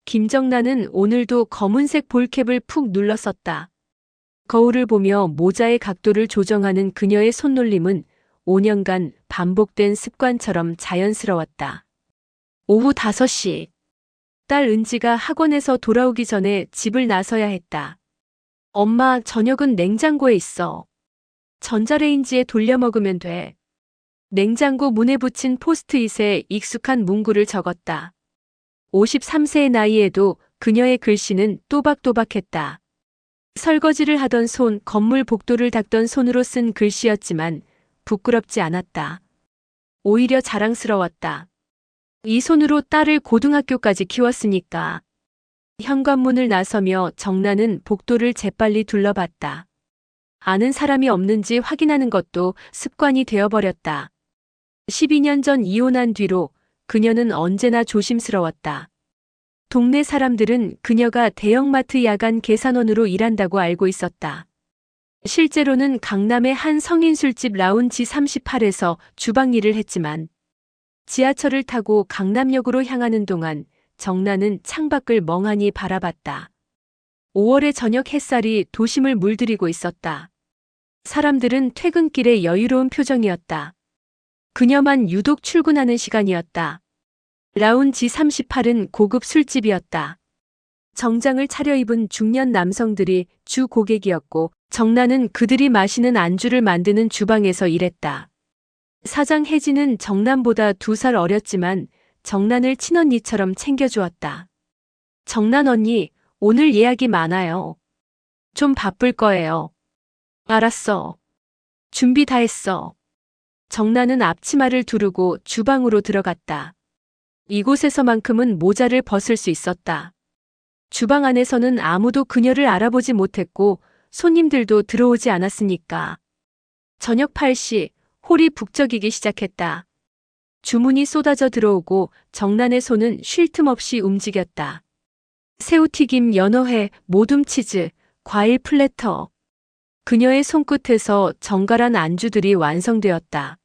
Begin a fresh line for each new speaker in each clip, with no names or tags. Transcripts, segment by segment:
김정란은 오늘도 검은색 볼캡을 푹 눌렀었다. 거울을 보며 모자의 각도를 조정하는 그녀의 손놀림은 5년간 반복된 습관처럼 자연스러웠다. 오후 5시. 딸 은지가 학원에서 돌아오기 전에 집을 나서야 했다. 엄마, 저녁은 냉장고에 있어. 전자레인지에 돌려 먹으면 돼. 냉장고 문에 붙인 포스트잇에 익숙한 문구를 적었다. 53세의 나이에도 그녀의 글씨는 또박또박했다. 설거지를 하던 손, 건물 복도를 닦던 손으로 쓴 글씨였지만 부끄럽지 않았다. 오히려 자랑스러웠다. 이 손으로 딸을 고등학교까지 키웠으니까. 현관문을 나서며 정란은 복도를 재빨리 둘러봤다. 아는 사람이 없는지 확인하는 것도 습관이 되어버렸다. 12년 전 이혼한 뒤로 그녀는 언제나 조심스러웠다. 동네 사람들은 그녀가 대형마트 야간 계산원으로 일한다고 알고 있었다. 실제로는 강남의 한 성인 술집 라운지 38에서 주방 일을 했지만 지하철을 타고 강남역으로 향하는 동안 정란은 창밖을 멍하니 바라봤다. 5월의 저녁 햇살이 도심을 물들이고 있었다. 사람들은 퇴근길에 여유로운 표정이었다. 그녀만 유독 출근하는 시간이었다. 라운지 38은 고급 술집이었다. 정장을 차려입은 중년 남성들이 주 고객이었고 정란은 그들이 마시는 안주를 만드는 주방에서 일했다. 사장 혜진은 정란보다 2살 어렸지만 정란을 친언니처럼 챙겨주었다. 정란 언니, 오늘 예약이 많아요. 좀 바쁠 거예요. 알았어. 준비 다 했어. 정란은 앞치마를 두르고 주방으로 들어갔다. 이곳에서만큼은 모자를 벗을 수 있었다. 주방 안에서는 아무도 그녀를 알아보지 못했고 손님들도 들어오지 않았으니까. 저녁 8시 홀이 북적이기 시작했다. 주문이 쏟아져 들어오고 정란의 손은 쉴 틈 없이 움직였다. 새우튀김, 연어회, 모둠치즈, 과일 플래터. 그녀의 손끝에서 정갈한 안주들이 완성되었다.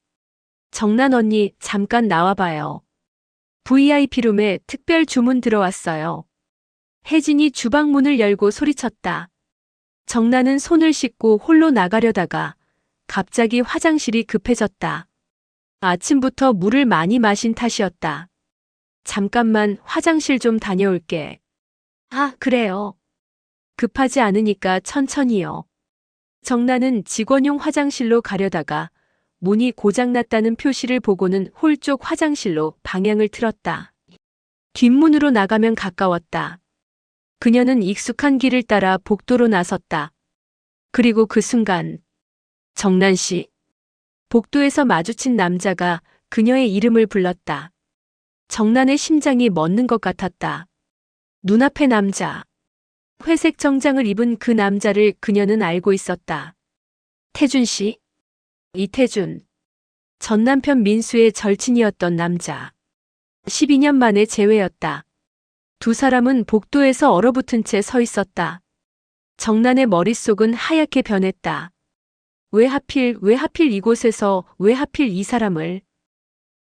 정란 언니, 잠깐 나와봐요. VIP룸에 특별 주문 들어왔어요. 혜진이 주방 문을 열고 소리쳤다. 정란은 손을 씻고 홀로 나가려다가 갑자기 화장실이 급해졌다. 아침부터 물을 많이 마신 탓이었다. 잠깐만 화장실 좀 다녀올게. 아, 그래요. 급하지 않으니까 천천히요. 정란은 직원용 화장실로 가려다가 문이 고장났다는 표시를 보고는 홀 쪽 화장실로 방향을 틀었다. 뒷문으로 나가면 가까웠다. 그녀는 익숙한 길을 따라 복도로 나섰다. 그리고 그 순간 정란 씨. 복도에서 마주친 남자가 그녀의 이름을 불렀다. 정란의 심장이 멎는 것 같았다. 눈앞의 남자. 회색 정장을 입은 그 남자를 그녀는 알고 있었다. 태준 씨. 이태준. 전 남편 민수의 절친이었던 남자. 12년 만에 재회였다. 두 사람은 복도에서 얼어붙은 채 서 있었다. 정란의 머릿속은 하얗게 변했다. 왜 하필 이곳에서, 왜 하필 이 사람을.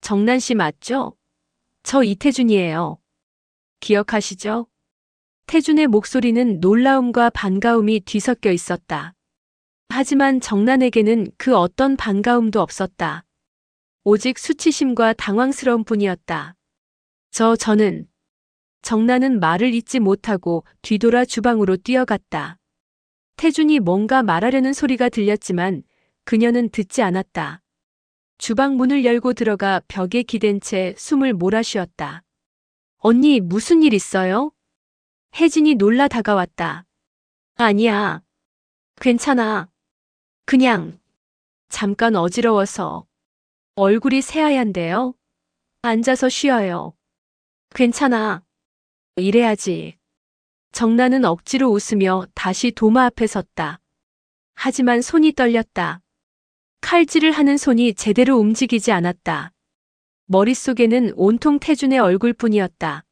정란 씨 맞죠? 저 이태준이에요. 기억하시죠? 태준의 목소리는 놀라움과 반가움이 뒤섞여 있었다. 하지만 정란에게는 그 어떤 반가움도 없었다. 오직 수치심과 당황스러움 뿐이었다. 저는. 정란은 말을 잇지 못하고 뒤돌아 주방으로 뛰어갔다. 태준이 뭔가 말하려는 소리가 들렸지만 그녀는 듣지 않았다. 주방 문을 열고 들어가 벽에 기댄 채 숨을 몰아쉬었다. 언니, 무슨 일 있어요? 혜진이 놀라 다가왔다. 아니야. 괜찮아. 그냥 잠깐 어지러워서. 얼굴이 새하얀데요? 앉아서 쉬어요. 괜찮아. 이래야지. 정란은 억지로 웃으며 다시 도마 앞에 섰다. 하지만 손이 떨렸다. 칼질을 하는 손이 제대로 움직이지 않았다. 머릿속에는 온통 태준의 얼굴뿐이었다.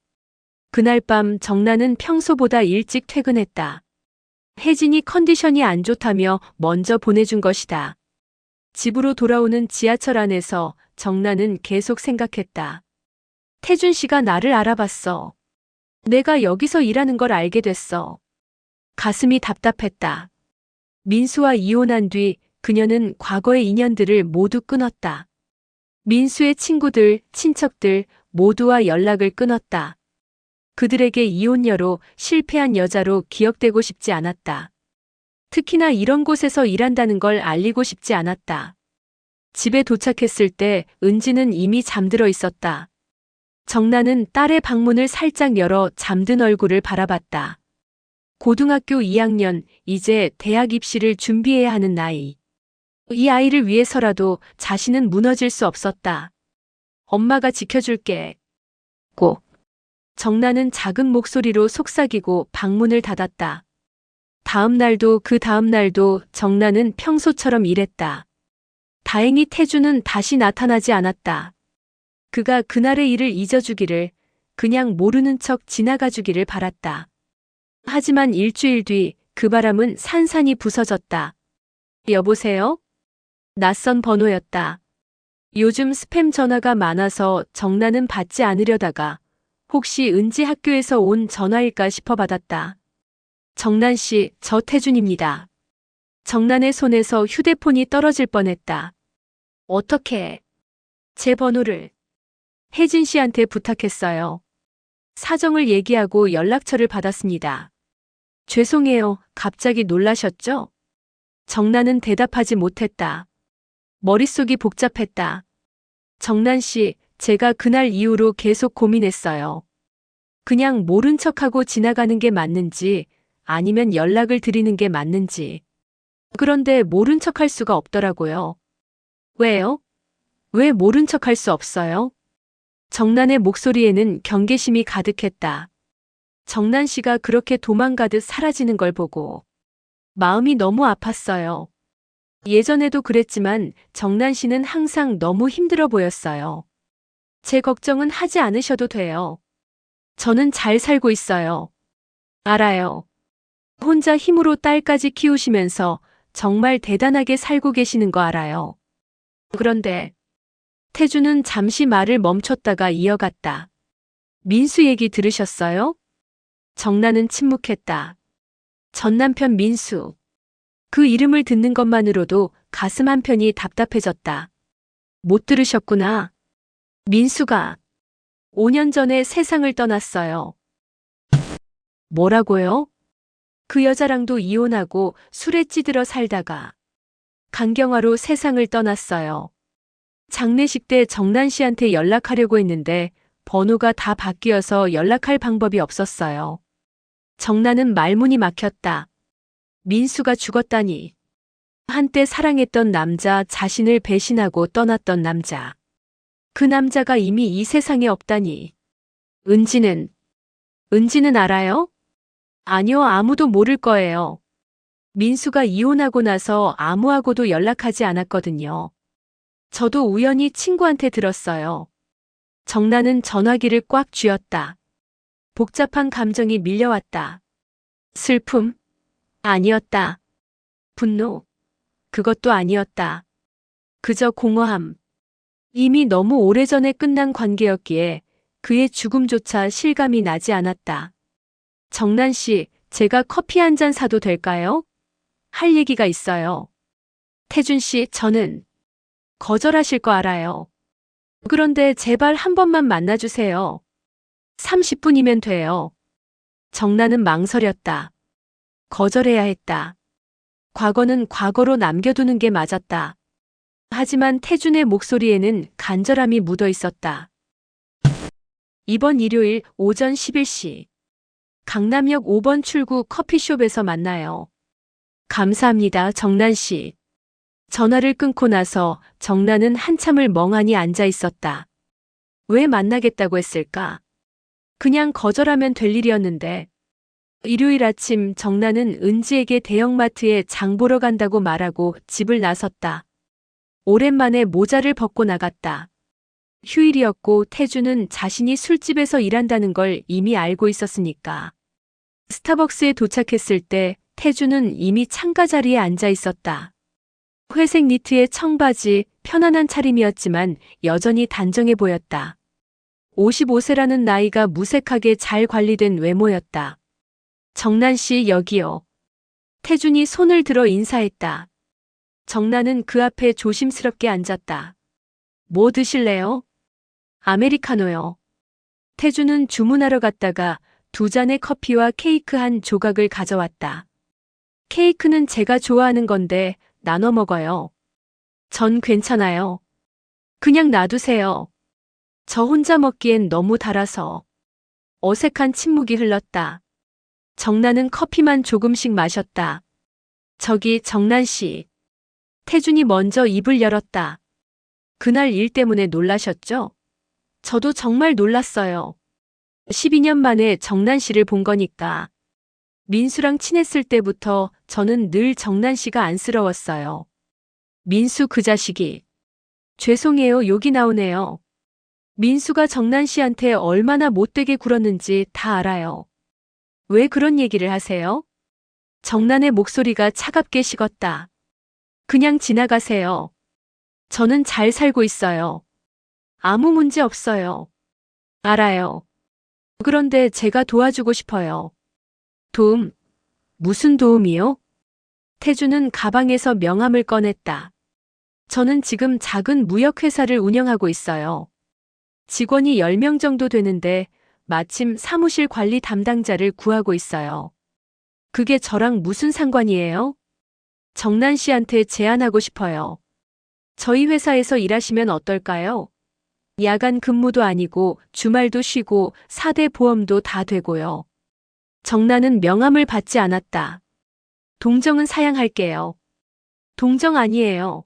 그날 밤 정란은 평소보다 일찍 퇴근했다. 혜진이 컨디션이 안 좋다며 먼저 보내준 것이다. 집으로 돌아오는 지하철 안에서 정란은 계속 생각했다. 태준 씨가 나를 알아봤어. 내가 여기서 일하는 걸 알게 됐어. 가슴이 답답했다. 민수와 이혼한 뒤 그녀는 과거의 인연들을 모두 끊었다. 민수의 친구들, 친척들 모두와 연락을 끊었다. 그들에게 이혼녀로 실패한 여자로 기억되고 싶지 않았다. 특히나 이런 곳에서 일한다는 걸 알리고 싶지 않았다. 집에 도착했을 때 은지는 이미 잠들어 있었다. 정나는 딸의 방문을 살짝 열어 잠든 얼굴을 바라봤다. 고등학교 2학년, 이제 대학 입시를 준비해야 하는 나이. 이 아이를 위해서라도 자신은 무너질 수 없었다. 엄마가 지켜줄게. 꼭. 정나는 작은 목소리로 속삭이고 방문을 닫았다. 다음 날도 그 다음 날도 정나는 평소처럼 일했다. 다행히 태주는 다시 나타나지 않았다. 그가 그날의 일을 잊어주기를, 그냥 모르는 척 지나가주기를 바랐다. 하지만 일주일 뒤 그 바람은 산산이 부서졌다. 여보세요? 낯선 번호였다. 요즘 스팸 전화가 많아서 정나는 받지 않으려다가 혹시 은지 학교에서 온 전화일까 싶어 받았다. 정난 씨, 저 태준입니다. 정난의 손에서 휴대폰이 떨어질 뻔했다. 어떻게? 제 번호를 혜진 씨한테 부탁했어요. 사정을 얘기하고 연락처를 받았습니다. 죄송해요. 갑자기 놀라셨죠? 정난은 대답하지 못했다. 머릿속이 복잡했다. 정난 씨, 제가 그날 이후로 계속 고민했어요. 그냥 모른 척하고 지나가는 게 맞는지 아니면 연락을 드리는 게 맞는지. 그런데 모른 척할 수가 없더라고요. 왜요? 왜 모른 척할 수 없어요? 정난의 목소리에는 경계심이 가득했다. 정난 씨가 그렇게 도망가듯 사라지는 걸 보고 마음이 너무 아팠어요. 예전에도 그랬지만 정난 씨는 항상 너무 힘들어 보였어요. 제 걱정은 하지 않으셔도 돼요. 저는 잘 살고 있어요. 알아요. 혼자 힘으로 딸까지 키우시면서 정말 대단하게 살고 계시는 거 알아요. 그런데 태주는 잠시 말을 멈췄다가 이어갔다. 민수 얘기 들으셨어요? 정나는 침묵했다. 전 남편 민수. 그 이름을 듣는 것만으로도 가슴 한편이 답답해졌다. 못 들으셨구나. 민수가 5년 전에 세상을 떠났어요. 뭐라고요? 그 여자랑도 이혼하고 술에 찌들어 살다가 강경화로 세상을 떠났어요. 장례식 때 정난 씨한테 연락하려고 했는데 번호가 다 바뀌어서 연락할 방법이 없었어요. 정난은 말문이 막혔다. 민수가 죽었다니. 한때 사랑했던 남자, 자신을 배신하고 떠났던 남자. 그 남자가 이미 이 세상에 없다니. 은지는 알아요? 아니요, 아무도 모를 거예요. 민수가 이혼하고 나서 아무하고도 연락하지 않았거든요. 저도 우연히 친구한테 들었어요. 정나는 전화기를 꽉 쥐었다. 복잡한 감정이 밀려왔다. 슬픔? 아니었다. 분노? 그것도 아니었다. 그저 공허함. 이미 너무 오래전에 끝난 관계였기에 그의 죽음조차 실감이 나지 않았다. 정난 씨, 제가 커피 한 잔 사도 될까요? 할 얘기가 있어요. 태준 씨, 저는 거절하실 거 알아요. 그런데 제발 한 번만 만나주세요. 30분이면 돼요. 정나는 망설였다. 거절해야 했다. 과거는 과거로 남겨두는 게 맞았다. 하지만 태준의 목소리에는 간절함이 묻어 있었다. 이번 일요일 오전 11시. 강남역 5번 출구 커피숍에서 만나요. 감사합니다, 정난 씨. 전화를 끊고 나서 정난은 한참을 멍하니 앉아 있었다. 왜 만나겠다고 했을까? 그냥 거절하면 될 일이었는데. 일요일 아침 정난은 은지에게 대형마트에 장 보러 간다고 말하고 집을 나섰다. 오랜만에 모자를 벗고 나갔다. 휴일이었고 태주는 자신이 술집에서 일한다는 걸 이미 알고 있었으니까. 스타벅스에 도착했을 때 태주는 이미 창가 자리에 앉아 있었다. 회색 니트에 청바지, 편안한 차림이었지만 여전히 단정해 보였다. 55세라는 나이가 무색하게 잘 관리된 외모였다. 정난 씨 여기요. 태준이 손을 들어 인사했다. 정난은 그 앞에 조심스럽게 앉았다. 뭐 드실래요? 아메리카노요. 태준은 주문하러 갔다가 2잔의 커피와 케이크 한 조각을 가져왔다. 케이크는 제가 좋아하는 건데 나눠 먹어요. 전 괜찮아요. 그냥 놔두세요. 저 혼자 먹기엔 너무 달아서. 어색한 침묵이 흘렀다. 정난은 커피만 조금씩 마셨다. 저기 정난 씨. 태준이 먼저 입을 열었다. 그날 일 때문에 놀라셨죠? 저도 정말 놀랐어요. 12년 만에 정난 씨를 본 거니까. 민수랑 친했을 때부터 저는 늘 정난 씨가 안쓰러웠어요. 민수 그 자식이. 죄송해요, 욕이 나오네요. 민수가 정난 씨한테 얼마나 못되게 굴었는지 다 알아요. 왜 그런 얘기를 하세요? 정난의 목소리가 차갑게 식었다. 그냥 지나가세요. 저는 잘 살고 있어요. 아무 문제 없어요. 알아요. 그런데 제가 도와주고 싶어요. 도움? 무슨 도움이요? 태준은 가방에서 명함을 꺼냈다. 저는 지금 작은 무역회사를 운영하고 있어요. 직원이 10명 정도 되는데 마침 사무실 관리 담당자를 구하고 있어요. 그게 저랑 무슨 상관이에요? 정난 씨한테 제안하고 싶어요. 저희 회사에서 일하시면 어떨까요? 야간 근무도 아니고 주말도 쉬고 4대 보험도 다 되고요. 정난은 명함을 받지 않았다. 동정은 사양할게요. 동정 아니에요.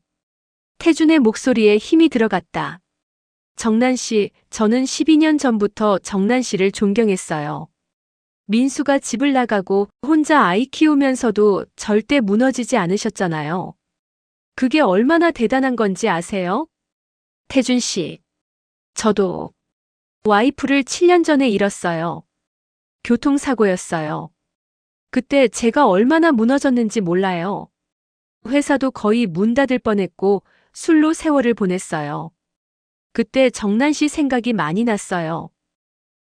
태준의 목소리에 힘이 들어갔다. 정난 씨, 저는 12년 전부터 정난 씨를 존경했어요. 민수가 집을 나가고 혼자 아이 키우면서도 절대 무너지지 않으셨잖아요. 그게 얼마나 대단한 건지 아세요? 태준 씨. 저도 와이프를 7년 전에 잃었어요. 교통사고였어요. 그때 제가 얼마나 무너졌는지 몰라요. 회사도 거의 문 닫을 뻔했고 술로 세월을 보냈어요. 그때 정난 씨 생각이 많이 났어요.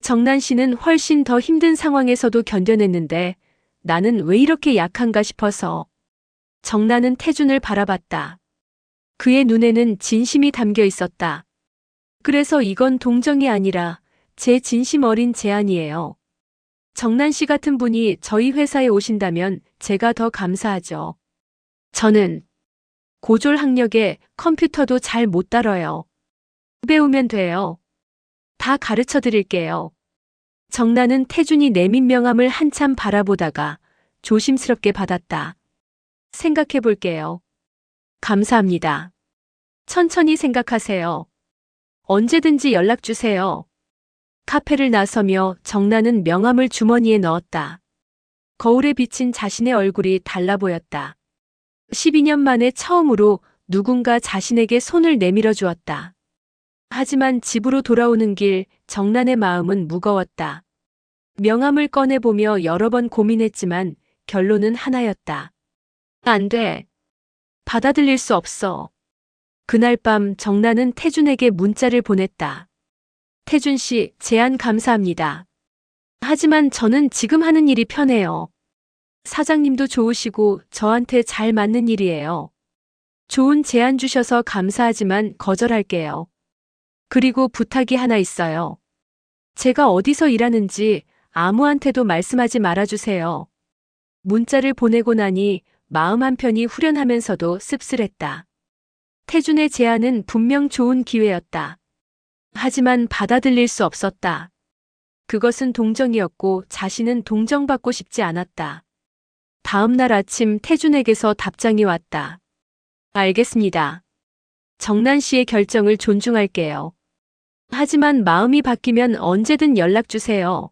정난 씨는 훨씬 더 힘든 상황에서도 견뎌냈는데 나는 왜 이렇게 약한가 싶어서. 정난은 태준을 바라봤다. 그의 눈에는 진심이 담겨 있었다. 그래서 이건 동정이 아니라 제 진심 어린 제안이에요. 정난 씨 같은 분이 저희 회사에 오신다면 제가 더 감사하죠. 저는 고졸 학력에 컴퓨터도 잘 못 다뤄요. 배우면 돼요. 다 가르쳐 드릴게요. 정난은 태준이 내민 명함을 한참 바라보다가 조심스럽게 받았다. 생각해 볼게요. 감사합니다. 천천히 생각하세요. 언제든지 연락 주세요. 카페를 나서며 정난은 명함을 주머니에 넣었다. 거울에 비친 자신의 얼굴이 달라 보였다. 12년 만에 처음으로 누군가 자신에게 손을 내밀어 주었다. 하지만 집으로 돌아오는 길 정난의 마음은 무거웠다. 명함을 꺼내보며 여러 번 고민했지만 결론은 하나였다. 안 돼. 받아들일 수 없어. 그날 밤 정난은 태준에게 문자를 보냈다. 태준 씨, 제안 감사합니다. 하지만 저는 지금 하는 일이 편해요. 사장님도 좋으시고 저한테 잘 맞는 일이에요. 좋은 제안 주셔서 감사하지만 거절할게요. 그리고 부탁이 하나 있어요. 제가 어디서 일하는지 아무한테도 말씀하지 말아주세요. 문자를 보내고 나니 마음 한편이 후련하면서도 씁쓸했다. 태준의 제안은 분명 좋은 기회였다. 하지만 받아들일 수 없었다. 그것은 동정이었고 자신은 동정받고 싶지 않았다. 다음 날 아침 태준에게서 답장이 왔다. 알겠습니다. 정난 씨의 결정을 존중할게요. 하지만 마음이 바뀌면 언제든 연락 주세요.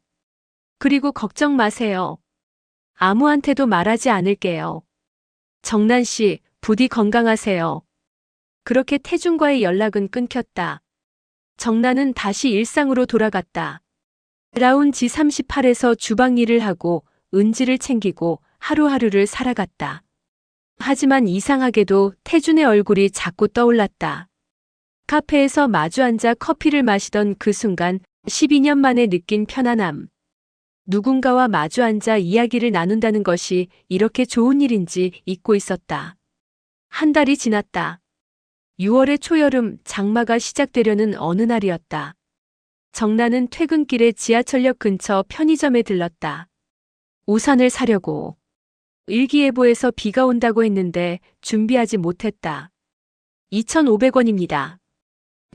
그리고 걱정 마세요. 아무한테도 말하지 않을게요. 정난 씨, 부디 건강하세요. 그렇게 태준과의 연락은 끊겼다. 정난은 다시 일상으로 돌아갔다. 라운지 38에서 주방 일을 하고 은지를 챙기고 하루하루를 살아갔다. 하지만 이상하게도 태준의 얼굴이 자꾸 떠올랐다. 카페에서 마주 앉아 커피를 마시던 그 순간 12년 만에 느낀 편안함. 누군가와 마주 앉아 이야기를 나눈다는 것이 이렇게 좋은 일인지 잊고 있었다. 한 달이 지났다. 6월의 초여름 장마가 시작되려는 어느 날이었다. 정나는 퇴근길에 지하철역 근처 편의점에 들렀다. 우산을 사려고. 일기예보에서 비가 온다고 했는데 준비하지 못했다. 2,500원입니다.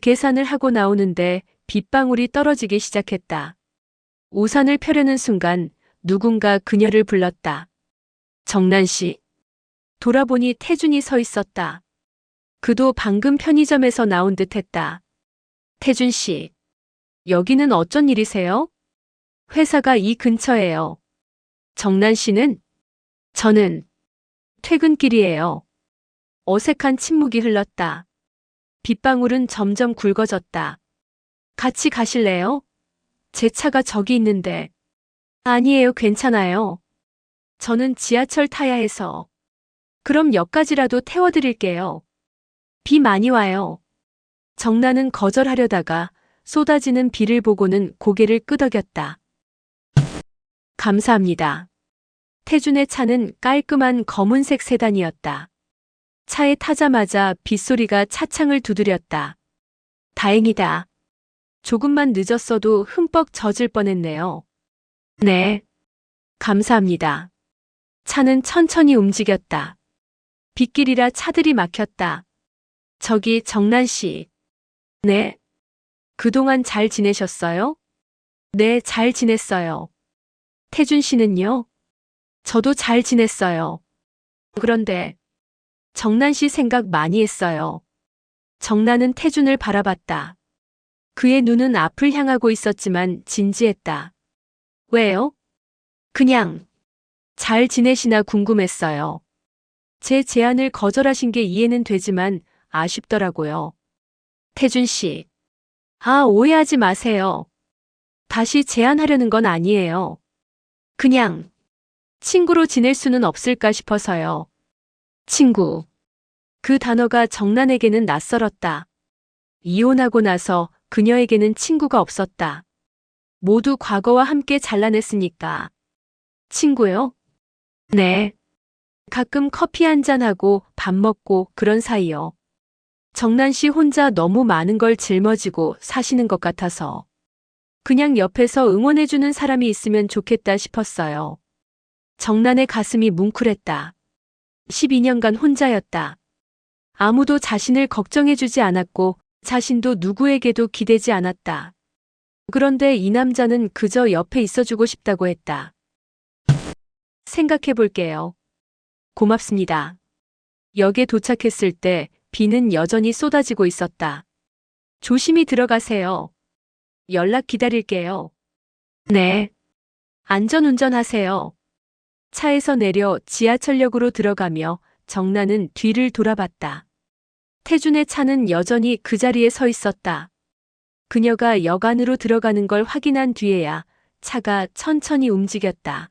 계산을 하고 나오는데 빗방울이 떨어지기 시작했다. 우산을 펴려는 순간 누군가 그녀를 불렀다. 정난 씨. 돌아보니 태준이 서 있었다. 그도 방금 편의점에서 나온 듯 했다. 태준 씨. 여기는 어쩐 일이세요? 회사가 이 근처예요. 정난 씨는? 저는 퇴근길이에요. 어색한 침묵이 흘렀다. 빗방울은 점점 굵어졌다. 같이 가실래요? 제 차가 저기 있는데. 아니에요, 괜찮아요. 저는 지하철 타야 해서. 그럼 역까지라도 태워드릴게요. 비 많이 와요. 정나는 거절하려다가 쏟아지는 비를 보고는 고개를 끄덕였다. 감사합니다. 태준의 차는 깔끔한 검은색 세단이었다. 차에 타자마자 빗소리가 차창을 두드렸다. 다행이다. 조금만 늦었어도 흠뻑 젖을 뻔했네요. 네. 감사합니다. 차는 천천히 움직였다. 빗길이라 차들이 막혔다. 저기 정난 씨. 네. 그동안 잘 지내셨어요? 네, 잘 지냈어요. 태준 씨는요? 저도 잘 지냈어요. 그런데 정난 씨 생각 많이 했어요. 정난은 태준을 바라봤다. 그의 눈은 앞을 향하고 있었지만 진지했다. 왜요? 그냥 잘 지내시나 궁금했어요. 제 제안을 거절하신 게 이해는 되지만 아쉽더라고요. 태준 씨. 오해하지 마세요. 다시 제안하려는 건 아니에요. 그냥 친구로 지낼 수는 없을까 싶어서요. 친구. 그 단어가 정난에게는 낯설었다. 이혼하고 나서 그녀에게는 친구가 없었다. 모두 과거와 함께 잘라냈으니까. 친구요? 네. 가끔 커피 한잔하고 밥 먹고 그런 사이요. 정난 씨 혼자 너무 많은 걸 짊어지고 사시는 것 같아서. 그냥 옆에서 응원해주는 사람이 있으면 좋겠다 싶었어요. 정난의 가슴이 뭉클했다. 12년간 혼자였다. 아무도 자신을 걱정해주지 않았고 자신도 누구에게도 기대지 않았다. 그런데 이 남자는 그저 옆에 있어주고 싶다고 했다. 생각해 볼게요. 고맙습니다. 역에 도착했을 때 비는 여전히 쏟아지고 있었다. 조심히 들어가세요. 연락 기다릴게요. 네. 안전운전하세요. 차에서 내려 지하철역으로 들어가며 정나는 뒤를 돌아봤다. 태준의 차는 여전히 그 자리에 서 있었다. 그녀가 역 안으로 들어가는 걸 확인한 뒤에야 차가 천천히 움직였다.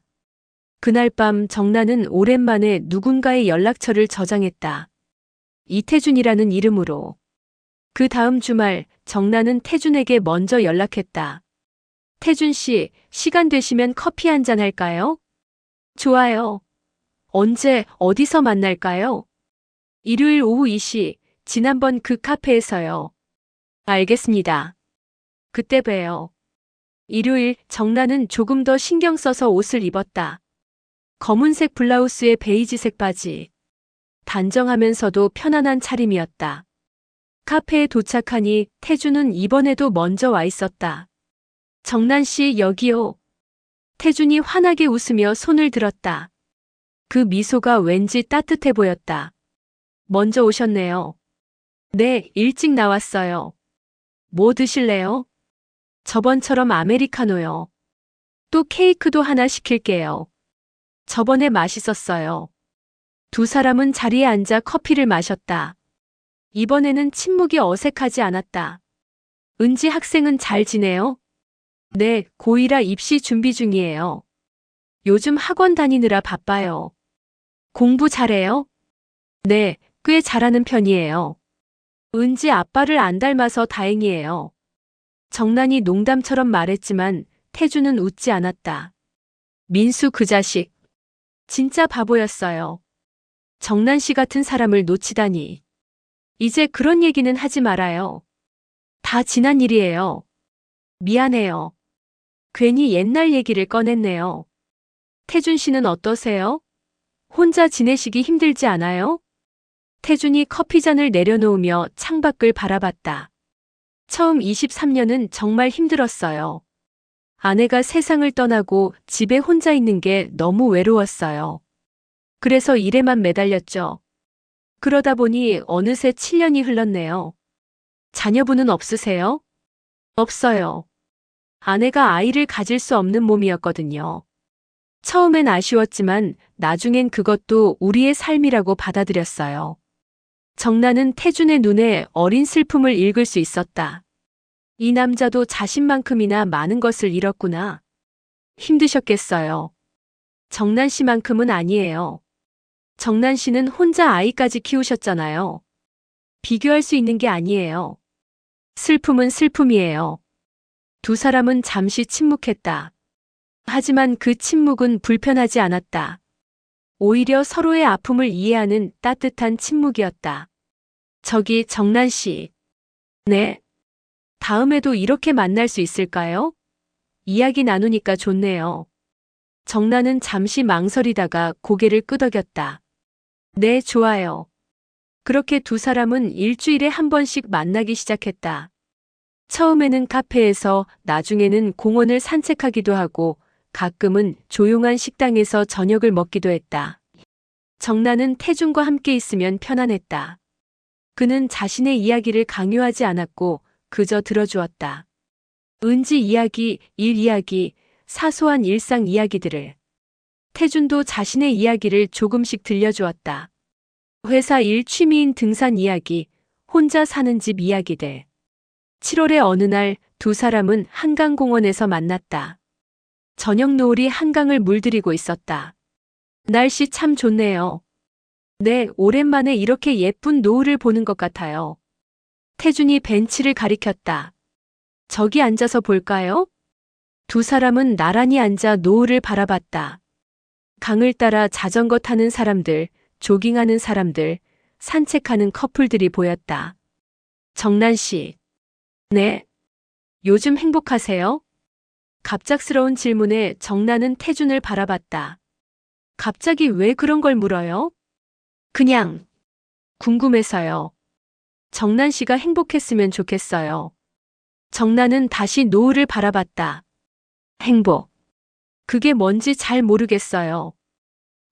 그날 밤 정나는 오랜만에 누군가의 연락처를 저장했다. 이태준이라는 이름으로. 그 다음 주말 정나는 태준에게 먼저 연락했다. 태준 씨, 시간 되시면 커피 한잔 할까요? 좋아요. 언제, 어디서 만날까요? 일요일 오후 2시, 지난번 그 카페에서요. 알겠습니다. 그때 봬요. 일요일 정나는 조금 더 신경 써서 옷을 입었다. 검은색 블라우스에 베이지색 바지. 단정하면서도 편안한 차림이었다. 카페에 도착하니 태준은 이번에도 먼저 와 있었다. 정난 씨 여기요. 태준이 환하게 웃으며 손을 들었다. 그 미소가 왠지 따뜻해 보였다. 먼저 오셨네요. 네, 일찍 나왔어요. 뭐 드실래요? 저번처럼 아메리카노요. 또 케이크도 하나 시킬게요. 저번에 맛있었어요. 두 사람은 자리에 앉아 커피를 마셨다. 이번에는 침묵이 어색하지 않았다. 은지 학생은 잘 지내요? 네, 고1아 입시 준비 중이에요. 요즘 학원 다니느라 바빠요. 공부 잘해요? 네, 꽤 잘하는 편이에요. 은지 아빠를 안 닮아서 다행이에요. 정난이 농담처럼 말했지만 태준은 웃지 않았다. 민수 그 자식. 진짜 바보였어요. 정난 씨 같은 사람을 놓치다니. 이제 그런 얘기는 하지 말아요. 다 지난 일이에요. 미안해요. 괜히 옛날 얘기를 꺼냈네요. 태준 씨는 어떠세요? 혼자 지내시기 힘들지 않아요? 태준이 커피잔을 내려놓으며 창밖을 바라봤다. 처음 23년은 정말 힘들었어요. 아내가 세상을 떠나고 집에 혼자 있는 게 너무 외로웠어요. 그래서 일에만 매달렸죠. 그러다 보니 어느새 7년이 흘렀네요. 자녀분은 없으세요? 없어요. 아내가 아이를 가질 수 없는 몸이었거든요. 처음엔 아쉬웠지만 나중엔 그것도 우리의 삶이라고 받아들였어요. 정나는 태준의 눈에 어린 슬픔을 읽을 수 있었다. 이 남자도 자신만큼이나 많은 것을 잃었구나. 힘드셨겠어요. 정난 씨만큼은 아니에요. 정난 씨는 혼자 아이까지 키우셨잖아요. 비교할 수 있는 게 아니에요. 슬픔은 슬픔이에요. 두 사람은 잠시 침묵했다. 하지만 그 침묵은 불편하지 않았다. 오히려 서로의 아픔을 이해하는 따뜻한 침묵이었다. 저기 정난 씨. 네. 다음에도 이렇게 만날 수 있을까요? 이야기 나누니까 좋네요. 정난은 잠시 망설이다가 고개를 끄덕였다. 네, 좋아요. 그렇게 두 사람은 일주일에 한 번씩 만나기 시작했다. 처음에는 카페에서, 나중에는 공원을 산책하기도 하고, 가끔은 조용한 식당에서 저녁을 먹기도 했다. 정나는 태준과 함께 있으면 편안했다. 그는 자신의 이야기를 강요하지 않았고 그저 들어주었다. 은지 이야기, 일 이야기, 사소한 일상 이야기들을. 태준도 자신의 이야기를 조금씩 들려주었다. 회사 일, 취미인 등산 이야기, 혼자 사는 집 이야기들. 7월의 어느 날 두 사람은 한강공원에서 만났다. 저녁 노을이 한강을 물들이고 있었다. 날씨 참 좋네요. 네, 오랜만에 이렇게 예쁜 노을을 보는 것 같아요. 태준이 벤치를 가리켰다. 저기 앉아서 볼까요? 두 사람은 나란히 앉아 노을을 바라봤다. 강을 따라 자전거 타는 사람들, 조깅하는 사람들, 산책하는 커플들이 보였다. 정난 씨. 네. 요즘 행복하세요? 갑작스러운 질문에 정난은 태준을 바라봤다. 갑자기 왜 그런 걸 물어요? 그냥 궁금해서요. 정난 씨가 행복했으면 좋겠어요. 정난은 다시 노을을 바라봤다. 행복. 그게 뭔지 잘 모르겠어요.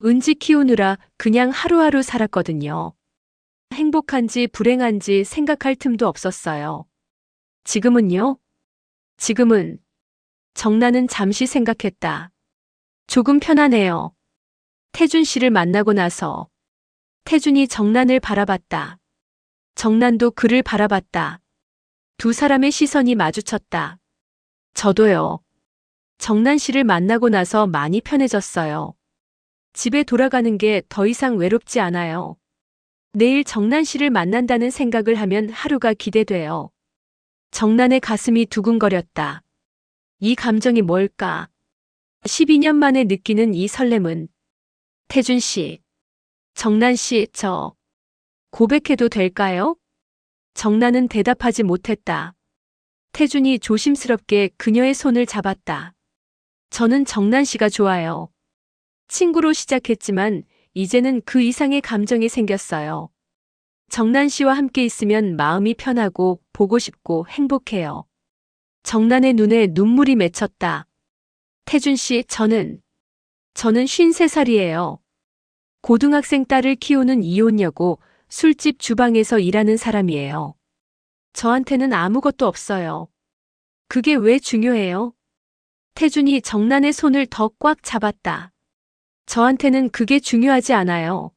은지 키우느라 그냥 하루하루 살았거든요. 행복한지 불행한지 생각할 틈도 없었어요. 지금은요? 지금은 정나는 잠시 생각했다. 조금 편하네요. 태준 씨를 만나고 나서. 태준이 정난을 바라봤다. 정난도 그를 바라봤다. 두 사람의 시선이 마주쳤다. 저도요. 정난 씨를 만나고 나서 많이 편해졌어요. 집에 돌아가는 게 더 이상 외롭지 않아요. 내일 정난 씨를 만난다는 생각을 하면 하루가 기대돼요. 정난의 가슴이 두근거렸다. 이 감정이 뭘까? 12년 만에 느끼는 이 설렘은. 태준 씨. 정난 씨, 저 고백해도 될까요? 정난은 대답하지 못했다. 태준이 조심스럽게 그녀의 손을 잡았다. 저는 정난 씨가 좋아요. 친구로 시작했지만 이제는 그 이상의 감정이 생겼어요. 정난 씨와 함께 있으면 마음이 편하고 보고 싶고 행복해요. 정난의 눈에 눈물이 맺혔다. 태준 씨, 저는 53살이에요. 고등학생 딸을 키우는 이혼녀고 술집 주방에서 일하는 사람이에요. 저한테는 아무것도 없어요. 그게 왜 중요해요? 태준이 정난의 손을 더 꽉 잡았다. 저한테는 그게 중요하지 않아요.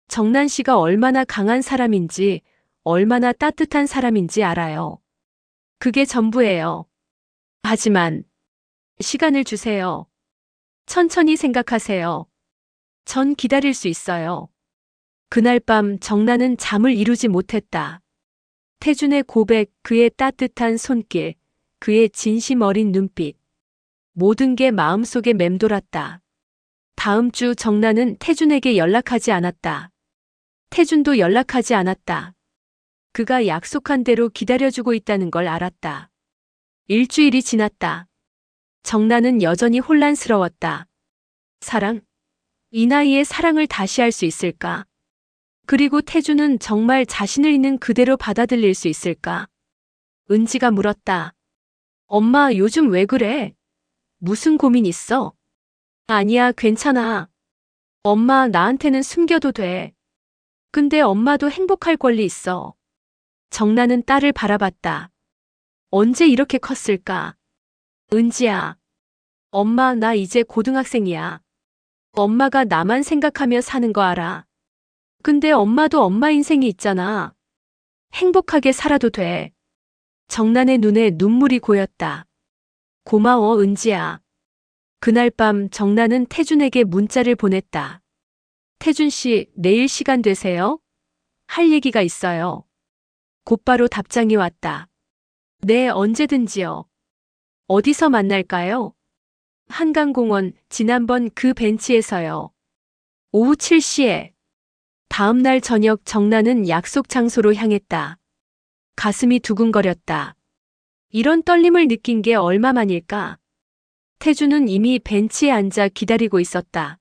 정난 씨가 얼마나 강한 사람인지, 얼마나 따뜻한 사람인지 알아요. 그게 전부예요. 하지만 시간을 주세요. 천천히 생각하세요. 전 기다릴 수 있어요. 그날 밤 정난은 잠을 이루지 못했다. 태준의 고백, 그의 따뜻한 손길, 그의 진심 어린 눈빛. 모든 게 마음속에 맴돌았다. 다음 주 정나는 태준에게 연락하지 않았다. 태준도 연락하지 않았다. 그가 약속한 대로 기다려주고 있다는 걸 알았다. 일주일이 지났다. 정나는 여전히 혼란스러웠다. 사랑? 이 나이에 사랑을 다시 할 수 있을까? 그리고 태준은 정말 자신을 있는 그대로 받아들일 수 있을까? 은지가 물었다. 엄마, 요즘 왜 그래? 무슨 고민 있어? 아니야, 괜찮아. 엄마, 나한테는 숨겨도 돼. 근데 엄마도 행복할 권리 있어. 정나는 딸을 바라봤다. 언제 이렇게 컸을까? 은지야. 엄마, 나 이제 고등학생이야. 엄마가 나만 생각하며 사는 거 알아. 근데 엄마도 엄마 인생이 있잖아. 행복하게 살아도 돼. 정난의 눈에 눈물이 고였다. 고마워, 은지야. 그날 밤 정난은 태준에게 문자를 보냈다. 태준 씨, 내일 시간 되세요? 할 얘기가 있어요. 곧바로 답장이 왔다. 네, 언제든지요. 어디서 만날까요? 한강공원, 지난번 그 벤치에서요. 오후 7시에. 다음 날 저녁 정나는 약속 장소로 향했다. 가슴이 두근거렸다. 이런 떨림을 느낀 게 얼마만일까? 태준은 이미 벤치에 앉아 기다리고 있었다.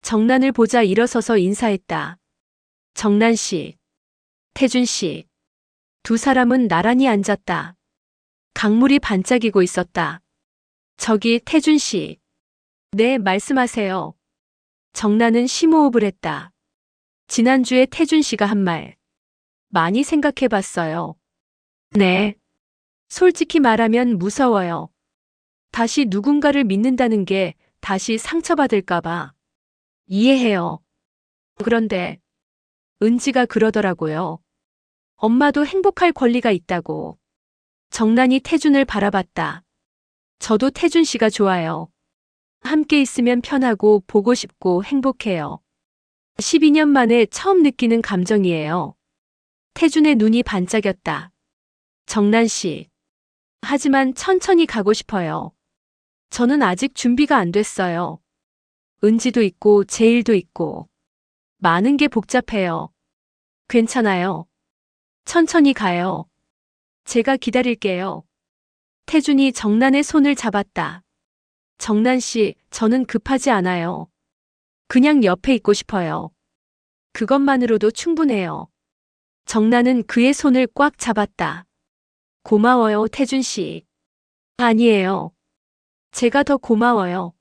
정난을 보자 일어서서 인사했다. 정난 씨, 태준 씨. 두 사람은 나란히 앉았다. 강물이 반짝이고 있었다. 저기 태준 씨. 네, 말씀하세요. 정난은 심호흡을 했다. 지난주에 태준 씨가 한 말. 많이 생각해 봤어요. 네. 솔직히 말하면 무서워요. 다시 누군가를 믿는다는 게 다시 상처받을까봐. 이해해요. 그런데 은지가 그러더라고요. 엄마도 행복할 권리가 있다고. 정난이 태준을 바라봤다. 저도 태준 씨가 좋아요. 함께 있으면 편하고 보고 싶고 행복해요. 12년 만에 처음 느끼는 감정이에요. 태준의 눈이 반짝였다. 정난 씨. 하지만 천천히 가고 싶어요. 저는 아직 준비가 안 됐어요. 은지도 있고 제일도 있고. 많은 게 복잡해요. 괜찮아요. 천천히 가요. 제가 기다릴게요. 태준이 정난의 손을 잡았다. 정난 씨, 저는 급하지 않아요. 그냥 옆에 있고 싶어요. 그것만으로도 충분해요. 정난은 그의 손을 꽉 잡았다. 고마워요, 태준 씨. 아니에요. 제가 더 고마워요.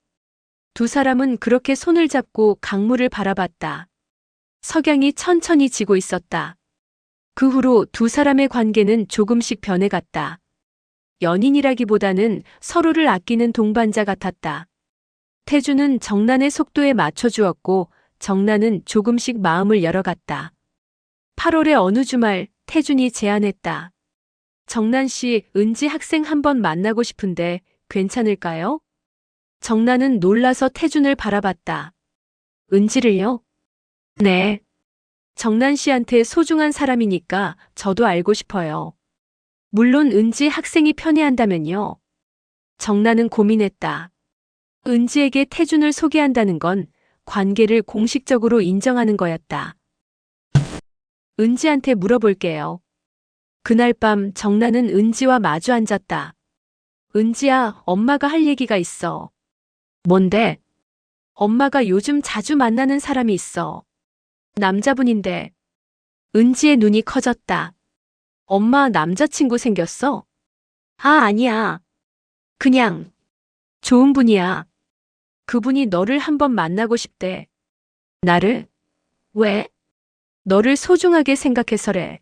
두 사람은 그렇게 손을 잡고 강물을 바라봤다. 석양이 천천히 지고 있었다. 그 후로 두 사람의 관계는 조금씩 변해갔다. 연인이라기보다는 서로를 아끼는 동반자 같았다. 태준은 정난의 속도에 맞춰주었고 정난은 조금씩 마음을 열어갔다. 8월의 어느 주말 태준이 제안했다. 정난 씨, 은지 학생 한번 만나고 싶은데 괜찮을까요? 정난은 놀라서 태준을 바라봤다. 은지를요? 네. 정난 씨한테 소중한 사람이니까 저도 알고 싶어요. 물론 은지 학생이 편애한다면요. 정난은 고민했다. 은지에게 태준을 소개한다는 건 관계를 공식적으로 인정하는 거였다. 은지한테 물어볼게요. 그날 밤 정난은 은지와 마주 앉았다. 은지야, 엄마가 할 얘기가 있어. 뭔데? 엄마가 요즘 자주 만나는 사람이 있어. 남자분인데. 은지의 눈이 커졌다. 엄마 남자친구 생겼어? 아, 아니야. 그냥 좋은 분이야. 그분이 너를 한번 만나고 싶대. 나를? 왜? 너를 소중하게 생각해서래.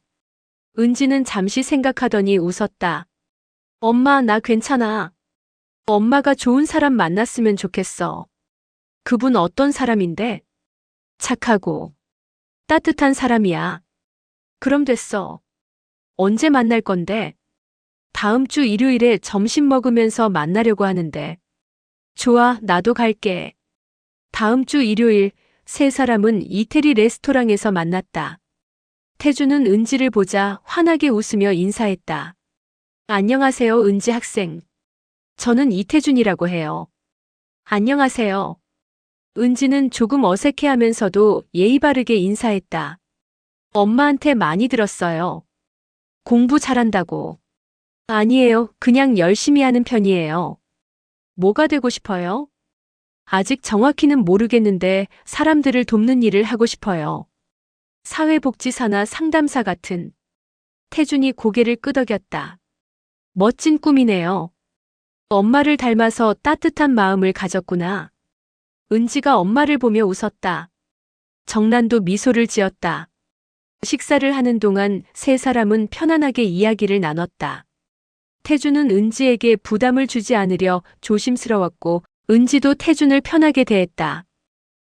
은지는 잠시 생각하더니 웃었다. 엄마, 나 괜찮아. 엄마가 좋은 사람 만났으면 좋겠어. 그분 어떤 사람인데? 착하고 따뜻한 사람이야. 그럼 됐어. 언제 만날 건데? 다음 주 일요일에 점심 먹으면서 만나려고 하는데. 좋아, 나도 갈게. 다음 주 일요일 세 사람은 이태리 레스토랑에서 만났다. 태준은 은지를 보자 환하게 웃으며 인사했다. 안녕하세요, 은지 학생. 저는 이태준이라고 해요. 안녕하세요. 은지는 조금 어색해하면서도 예의 바르게 인사했다. 엄마한테 많이 들었어요. 공부 잘한다고. 아니에요. 그냥 열심히 하는 편이에요. 뭐가 되고 싶어요? 아직 정확히는 모르겠는데 사람들을 돕는 일을 하고 싶어요. 사회복지사나 상담사 같은. 태준이 고개를 끄덕였다. 멋진 꿈이네요. 엄마를 닮아서 따뜻한 마음을 가졌구나. 은지가 엄마를 보며 웃었다. 정난도 미소를 지었다. 식사를 하는 동안 세 사람은 편안하게 이야기를 나눴다. 태준은 은지에게 부담을 주지 않으려 조심스러웠고 은지도 태준을 편하게 대했다.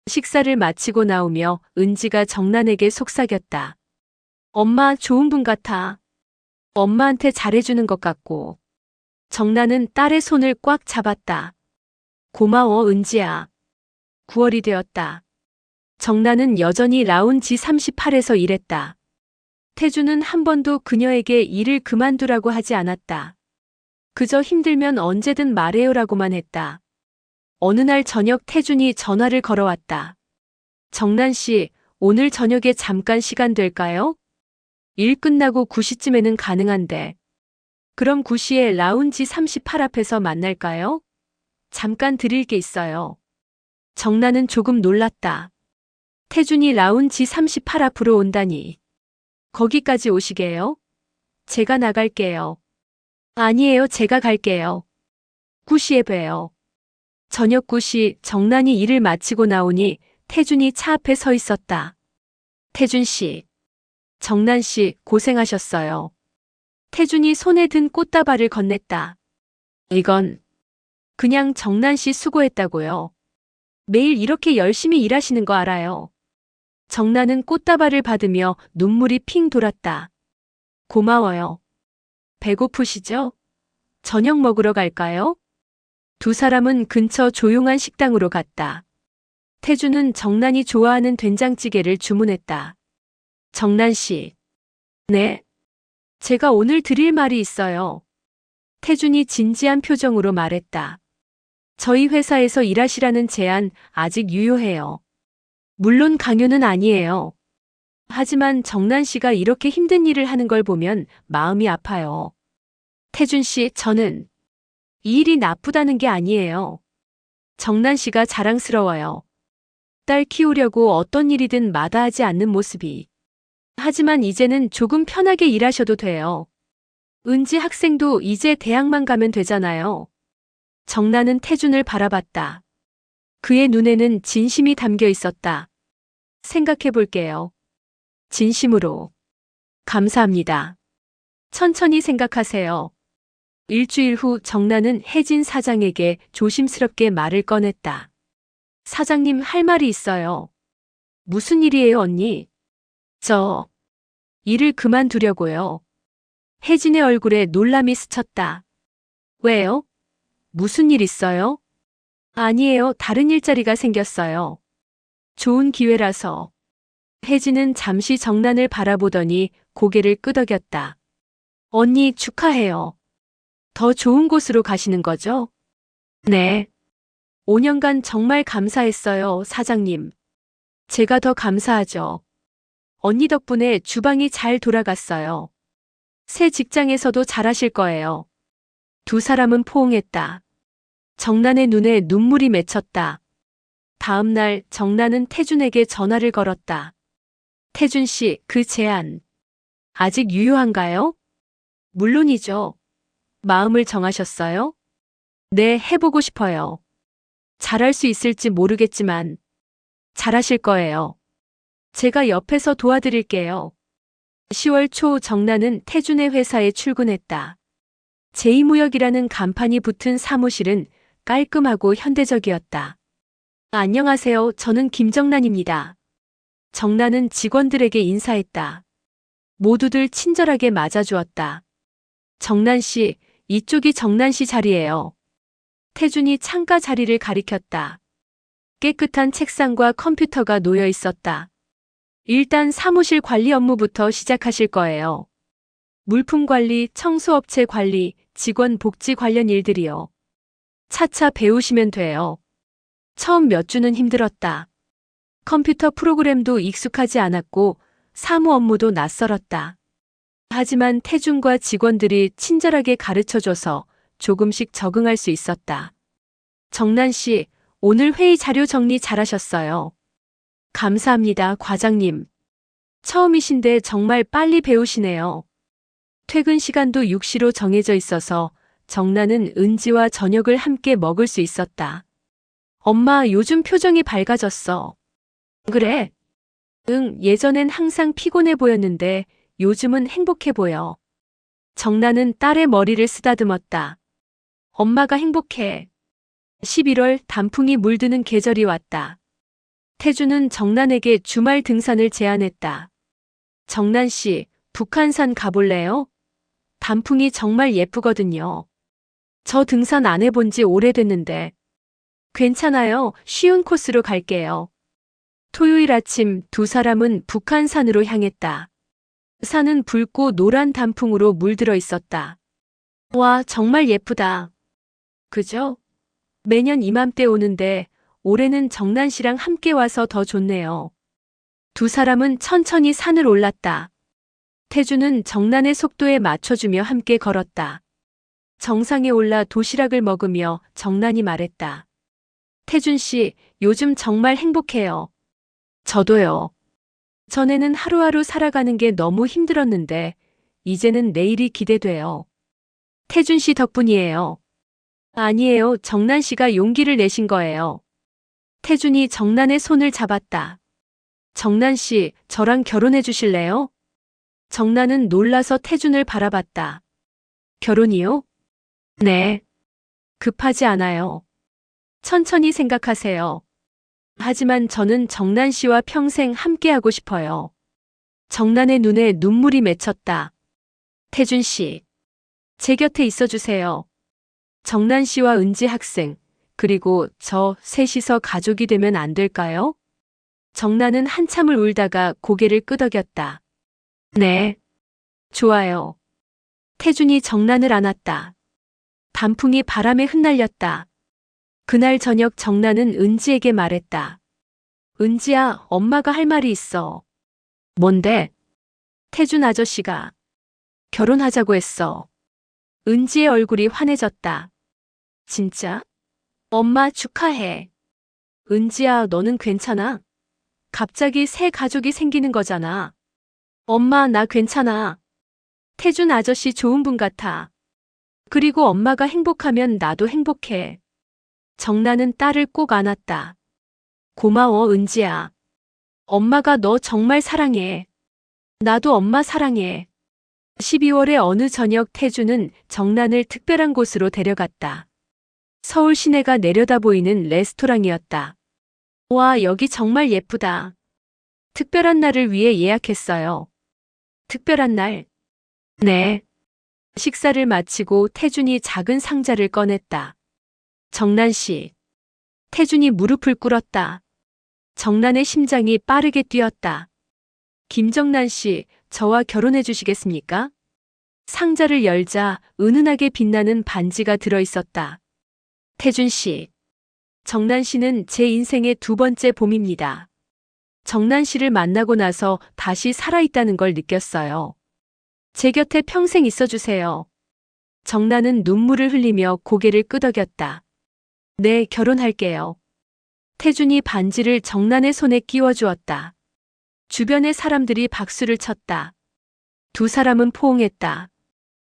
식사를 마치고 나오며 은지가 정난에게 속삭였다. 엄마 좋은 분 같아. 엄마한테 잘해주는 것 같고. 정난은 딸의 손을 꽉 잡았다. 고마워 은지야. 9월이 되었다. 정난은 여전히 라운지 38에서 일했다. 태준은 한 번도 그녀에게 일을 그만두라고 하지 않았다. 그저 힘들면 언제든 말해요라고만 했다. 어느 날 저녁 태준이 전화를 걸어왔다. 정난 씨, 오늘 저녁에 잠깐 시간 될까요? 일 끝나고 9시쯤에는 가능한데. 그럼 9시에 라운지 38 앞에서 만날까요? 잠깐 드릴 게 있어요. 정난은 조금 놀랐다. 태준이 라운지 38 앞으로 온다니. 거기까지 오시게요? 제가 나갈게요. 아니에요, 제가 갈게요. 9시에 봬요. 저녁 9시 정난이 일을 마치고 나오니 태준이 차 앞에 서 있었다. 태준 씨. 정난 씨, 고생하셨어요. 태준이 손에 든 꽃다발을 건넸다. 이건 그냥 정난 씨 수고했다고요. 매일 이렇게 열심히 일하시는 거 알아요. 정난은 꽃다발을 받으며 눈물이 핑 돌았다. 고마워요. 배고프시죠? 저녁 먹으러 갈까요? 두 사람은 근처 조용한 식당으로 갔다. 태준은 정난이 좋아하는 된장찌개를 주문했다. 정난 씨. 네. 제가 오늘 드릴 말이 있어요. 태준이 진지한 표정으로 말했다. 저희 회사에서 일하시라는 제안 아직 유효해요. 물론 강요는 아니에요. 하지만 정난 씨가 이렇게 힘든 일을 하는 걸 보면 마음이 아파요. 태준 씨, 저는 이 일이 나쁘다는 게 아니에요. 정난 씨가 자랑스러워요. 딸 키우려고 어떤 일이든 마다하지 않는 모습이. 하지만 이제는 조금 편하게 일하셔도 돼요. 은지 학생도 이제 대학만 가면 되잖아요. 정난은 태준을 바라봤다. 그의 눈에는 진심이 담겨 있었다. 생각해 볼게요. 진심으로. 감사합니다. 천천히 생각하세요. 일주일 후 정난은 혜진 사장에게 조심스럽게 말을 꺼냈다. 사장님 할 말이 있어요. 무슨 일이에요, 언니? 일을 그만두려고요. 혜진의 얼굴에 놀람이 스쳤다. 왜요? 무슨 일 있어요? 아니에요, 다른 일자리가 생겼어요. 좋은 기회라서. 혜진은 잠시 정난을 바라보더니 고개를 끄덕였다. 언니 축하해요. 더 좋은 곳으로 가시는 거죠? 네. 5년간 정말 감사했어요, 사장님. 제가 더 감사하죠. 언니 덕분에 주방이 잘 돌아갔어요. 새 직장에서도 잘하실 거예요. 두 사람은 포옹했다. 정난의 눈에 눈물이 맺혔다. 다음 날 정난은 태준에게 전화를 걸었다. 태준 씨, 그 제안 아직 유효한가요? 물론이죠. 마음을 정하셨어요? 네, 해보고 싶어요. 잘할 수 있을지 모르겠지만 잘하실 거예요. 제가 옆에서 도와드릴게요. 10월 초 정난은 태준의 회사에 출근했다. 제2무역이라는 간판이 붙은 사무실은 깔끔하고 현대적이었다. 안녕하세요. 저는 김정난입니다. 정난은 직원들에게 인사했다. 모두들 친절하게 맞아주었다. 정난 씨, 이쪽이 정난 씨 자리예요. 태준이 창가 자리를 가리켰다. 깨끗한 책상과 컴퓨터가 놓여 있었다. 일단 사무실 관리 업무부터 시작하실 거예요. 물품 관리, 청소업체 관리, 직원 복지 관련 일들이요. 차차 배우시면 돼요. 처음 몇 주는 힘들었다. 컴퓨터 프로그램도 익숙하지 않았고 사무 업무도 낯설었다. 하지만 태준과 직원들이 친절하게 가르쳐줘서 조금씩 적응할 수 있었다. 정난 씨, 오늘 회의 자료 정리 잘하셨어요. 감사합니다, 과장님. 처음이신데 정말 빨리 배우시네요. 퇴근 시간도 6시로 정해져 있어서 정나는 은지와 저녁을 함께 먹을 수 있었다. 엄마, 요즘 표정이 밝아졌어. 그래? 응, 예전엔 항상 피곤해 보였는데 요즘은 행복해 보여. 정나는 딸의 머리를 쓰다듬었다. 엄마가 행복해. 11월 단풍이 물드는 계절이 왔다. 태주는 정난에게 주말 등산을 제안했다. 정난 씨, 북한산 가볼래요? 단풍이 정말 예쁘거든요. 저 등산 안 해본 지 오래됐는데. 괜찮아요. 쉬운 코스로 갈게요. 토요일 아침 두 사람은 북한산으로 향했다. 산은 붉고 노란 단풍으로 물들어 있었다. 와, 정말 예쁘다. 그죠? 매년 이맘때 오는데 올해는 정난 씨랑 함께 와서 더 좋네요. 두 사람은 천천히 산을 올랐다. 태주는 정난의 속도에 맞춰주며 함께 걸었다. 정상에 올라 도시락을 먹으며 정난이 말했다. 태준 씨, 요즘 정말 행복해요. 저도요. 전에는 하루하루 살아가는 게 너무 힘들었는데, 이제는 내일이 기대돼요. 태준 씨 덕분이에요. 아니에요. 정난 씨가 용기를 내신 거예요. 태준이 정난의 손을 잡았다. 정난 씨, 저랑 결혼해 주실래요? 정난은 놀라서 태준을 바라봤다. 결혼이요? 네. 급하지 않아요. 천천히 생각하세요. 하지만 저는 정난 씨와 평생 함께하고 싶어요. 정난의 눈에 눈물이 맺혔다. 태준 씨, 제 곁에 있어 주세요. 정난 씨와 은지 학생, 그리고 저 셋이서 가족이 되면 안 될까요? 정난은 한참을 울다가 고개를 끄덕였다. 네. 좋아요. 태준이 정난을 안았다. 단풍이 바람에 흩날렸다. 그날 저녁 정난은 은지에게 말했다. 은지야, 엄마가 할 말이 있어. 뭔데? 태준 아저씨가 결혼하자고 했어. 은지의 얼굴이 환해졌다. 진짜? 엄마 축하해. 은지야, 너는 괜찮아? 갑자기 새 가족이 생기는 거잖아. 엄마, 나 괜찮아. 태준 아저씨 좋은 분 같아. 그리고 엄마가 행복하면 나도 행복해. 정나는 딸을 꼭 안았다. 고마워, 은지야. 엄마가 너 정말 사랑해. 나도 엄마 사랑해. 12월의 어느 저녁 태주는 정난을 특별한 곳으로 데려갔다. 서울 시내가 내려다 보이는 레스토랑이었다. 와, 여기 정말 예쁘다. 특별한 날을 위해 예약했어요. 특별한 날? 네. 식사를 마치고 태준이 작은 상자를 꺼냈다. 정난 씨. 태준이 무릎을 꿇었다. 정난의 심장이 빠르게 뛰었다. 김정난 씨, 저와 결혼해 주시겠습니까? 상자를 열자 은은하게 빛나는 반지가 들어 있었다. 태준 씨. 정난 씨는 제 인생의 두 번째 봄입니다. 정난 씨를 만나고 나서 다시 살아있다는 걸 느꼈어요. 제 곁에 평생 있어 주세요. 정난은 눈물을 흘리며 고개를 끄덕였다. 네, 결혼할게요. 태준이 반지를 정난의 손에 끼워 주었다. 주변의 사람들이 박수를 쳤다. 두 사람은 포옹했다.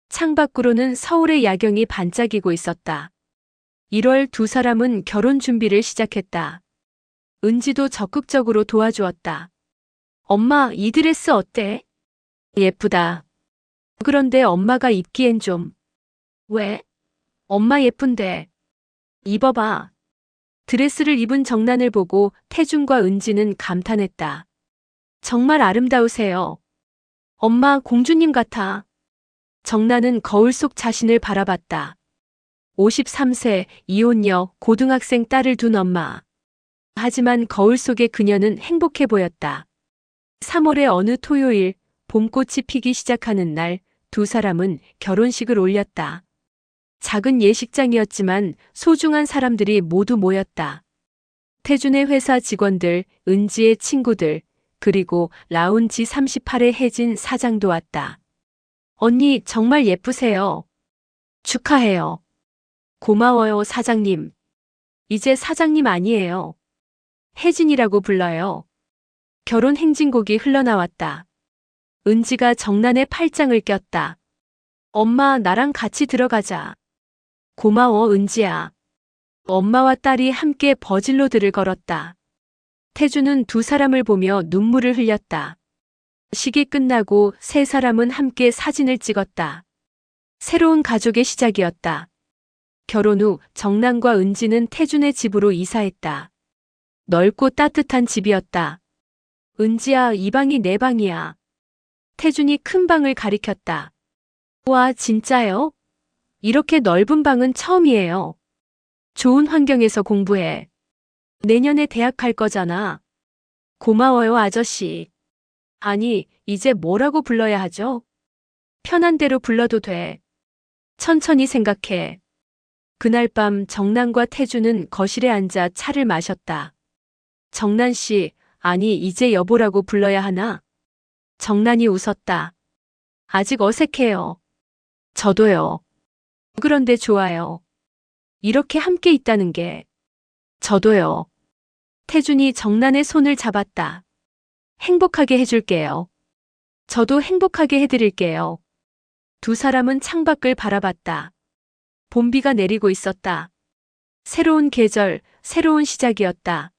창밖으로는 서울의 야경이 반짝이고 있었다. 1월 두 사람은 결혼 준비를 시작했다. 은지도 적극적으로 도와주었다. 엄마, 이 드레스 어때? 예쁘다. 그런데 엄마가 입기엔 좀. 왜? 엄마 예쁜데. 입어봐. 드레스를 입은 정난을 보고 태준과 은지는 감탄했다. 정말 아름다우세요. 엄마, 공주님 같아. 정난은 거울 속 자신을 바라봤다. 53세, 이혼녀, 고등학생 딸을 둔 엄마. 하지만 거울 속의 그녀는 행복해 보였다. 3월의 어느 토요일, 봄꽃이 피기 시작하는 날, 두 사람은 결혼식을 올렸다. 작은 예식장이었지만 소중한 사람들이 모두 모였다. 태준의 회사 직원들, 은지의 친구들, 그리고 라운지 38의 혜진 사장도 왔다. 언니 정말 예쁘세요. 축하해요. 고마워요, 사장님. 이제 사장님 아니에요. 혜진이라고 불러요. 결혼 행진곡이 흘러나왔다. 은지가 정난의 팔짱을 꼈다. 엄마, 나랑 같이 들어가자. 고마워, 은지야. 엄마와 딸이 함께 버질로드를 걸었다. 태주는 두 사람을 보며 눈물을 흘렸다. 식이 끝나고 세 사람은 함께 사진을 찍었다. 새로운 가족의 시작이었다. 결혼 후 정난과 은지는 태준의 집으로 이사했다. 넓고 따뜻한 집이었다. 은지야, 이 방이 내 방이야. 태준이 큰 방을 가리켰다. 와, 진짜요? 이렇게 넓은 방은 처음이에요. 좋은 환경에서 공부해. 내년에 대학 갈 거잖아. 고마워요, 아저씨. 아니, 이제 뭐라고 불러야 하죠? 편한 대로 불러도 돼. 천천히 생각해. 그날 밤 정난과 태주는 거실에 앉아 차를 마셨다. 정난 씨, 아니, 이제 여보라고 불러야 하나? 정난이 웃었다. 아직 어색해요. 저도요. 그런데 좋아요. 이렇게 함께 있다는 게. 저도요. 태준이 정난의 손을 잡았다. 행복하게 해줄게요. 저도 행복하게 해드릴게요. 두 사람은 창밖을 바라봤다. 봄비가 내리고 있었다. 새로운 계절, 새로운 시작이었다.